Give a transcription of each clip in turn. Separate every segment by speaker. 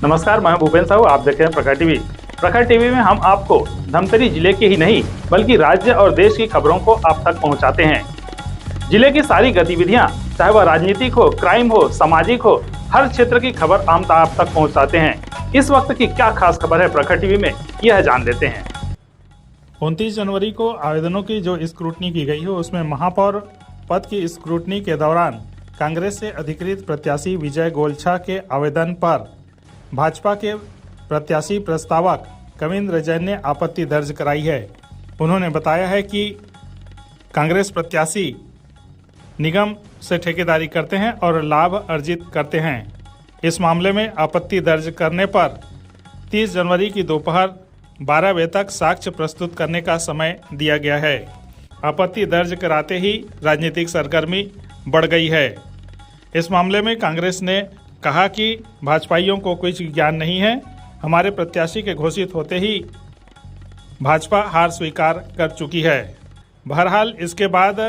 Speaker 1: नमस्कार, मैं भूपेन साहू, आप देख रहे हैं प्रखर टीवी। प्रखर टीवी में हम आपको धमतरी जिले के ही नहीं बल्कि राज्य और देश की खबरों को आप तक पहुंचाते हैं। जिले की सारी गतिविधियां, चाहे वह राजनीतिक हो, क्राइम हो, सामाजिक हो, हर क्षेत्र की खबर हम आप तक पहुंचाते हैं। इस वक्त की क्या खास खबर है प्रखर टीवी में, यह जान लेते हैं। 29 जनवरी को आवेदनों की जो स्क्रूटनी की गई हो, उसमें महापौर पद की स्क्रूटनी के दौरान कांग्रेस से अधिकृत प्रत्याशी विजय गोलछा के आवेदन पर भाजपा के प्रत्याशी प्रस्तावक कविंद्र जैन ने आपत्ति दर्ज कराई है। उन्होंने बताया है कि कांग्रेस प्रत्याशी निगम से ठेकेदारी करते हैं और लाभ अर्जित करते हैं। इस मामले में आपत्ति दर्ज करने पर 30 जनवरी की दोपहर 12 बजे तक साक्ष्य प्रस्तुत करने का समय दिया गया है। आपत्ति दर्ज कराते ही राजनीतिक सरगर्मी बढ़ गई है। इस मामले में कांग्रेस ने कहा कि भाजपाइयों को कुछ ज्ञान नहीं है। हमारे प्रत्याशी के घोषित होते ही भाजपा हार स्वीकार कर चुकी है। बहरहाल इसके बाद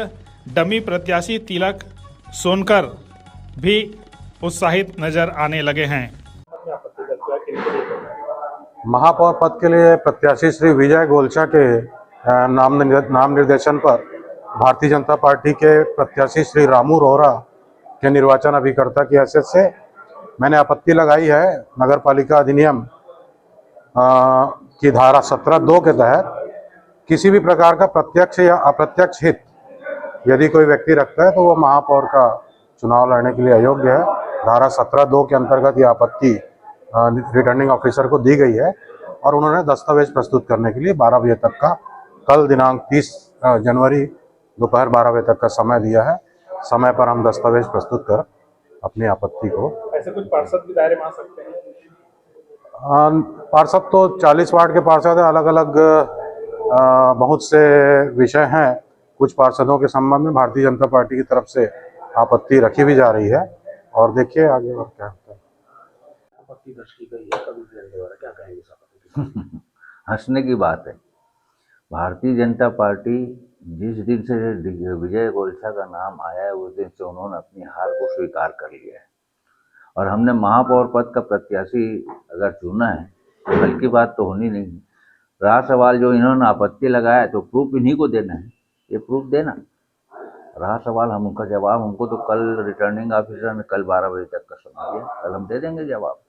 Speaker 1: डमी प्रत्याशी तिलक सोनकर भी उत्साहित नजर आने लगे हैं।
Speaker 2: महापौर पद के लिए प्रत्याशी श्री विजय गोलछा के नाम निर्देशन पर भारतीय जनता पार्टी के प्रत्याशी श्री रामू रोहरा के निर्वाचन अभिकर्ता की हैसियत से मैंने आपत्ति लगाई है। नगर पालिका अधिनियम की धारा 17(2) के तहत किसी भी प्रकार का प्रत्यक्ष या अप्रत्यक्ष हित यदि कोई व्यक्ति रखता है तो वो महापौर का चुनाव लड़ने के लिए अयोग्य है। धारा 17(2) के अंतर्गत ये आपत्ति रिटर्निंग ऑफिसर को दी गई है और उन्होंने दस्तावेज प्रस्तुत करने के लिए 12 बजे तक का, कल दिनांक 30 जनवरी दोपहर 12 बजे तक का समय दिया है। समय पर हम दस्तावेज प्रस्तुत कर अपनी आपत्ति को।
Speaker 1: ऐसे कुछ पार्षद भी दायरे में आ सकते हैं?
Speaker 2: पार्षद तो 40 वार्ड के पार्षद है, अलग अलग बहुत से विषय हैं। कुछ पार्षदों के संबंध में भारतीय जनता पार्टी की तरफ से आपत्ति रखी भी जा रही है और देखिए आगे और क्या होता है।
Speaker 3: आपत्ति दर्ज की गई है, कविंद्र द्वारा क्या कहेंगे इस आपत्ति? हंसने की बात है। भारतीय जनता पार्टी जिस दिन से विजय गोलछा का नाम आया है उस दिन से उन्होंने अपनी हार को स्वीकार कर लिया है और हमने महापौर पद का प्रत्याशी अगर चुना है तो कल की बात तो होनी नहीं। रहा सवाल जो इन्होंने आपत्ति लगाया है तो प्रूफ इन्हीं को देना है, ये प्रूफ देना रहा सवाल। हम उनका जवाब, हमको तो कल रिटर्निंग ऑफिसर ने कल 12 बजे तक का समय दिया, कल हम दे देंगे जवाब।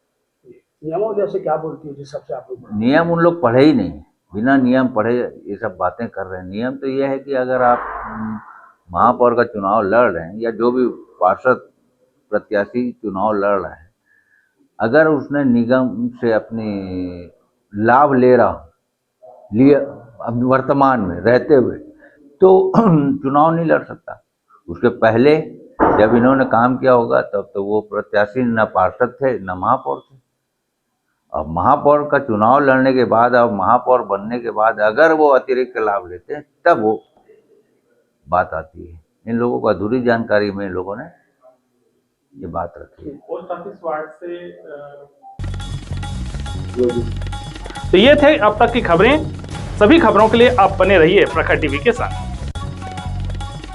Speaker 3: नियमों जैसे क्या बोलती है जिस सबसे आप लोग?
Speaker 2: नियम उन लोग पढ़े ही नहीं, बिना नियम पढ़े ये सब बातें कर रहे हैं। नियम तो ये है कि अगर आप महापौर का चुनाव लड़ रहे हैं या जो भी पार्षद प्रत्याशी चुनाव लड़ रहा है, अगर उसने निगम से अपनी लाभ ले रहा लिए वर्तमान में रहते हुए तो चुनाव नहीं लड़ सकता। उसके पहले जब इन्होंने काम किया होगा तब तो वो प्रत्याशी न पार्षद थे न महापौर थे। अब महापौर का चुनाव लड़ने के बाद, अब महापौर बनने के बाद अगर वो अतिरिक्त लाभ लेते हैं तब वो बात आती है। इन लोगों को अधूरी जानकारी में इन लोगों ने ये बात रखी है।
Speaker 1: पोस्ट ऑफिस वार्ड से तो ये थे अब तक की खबरें। सभी खबरों के लिए आप बने रहिए प्रखर टीवी के साथ।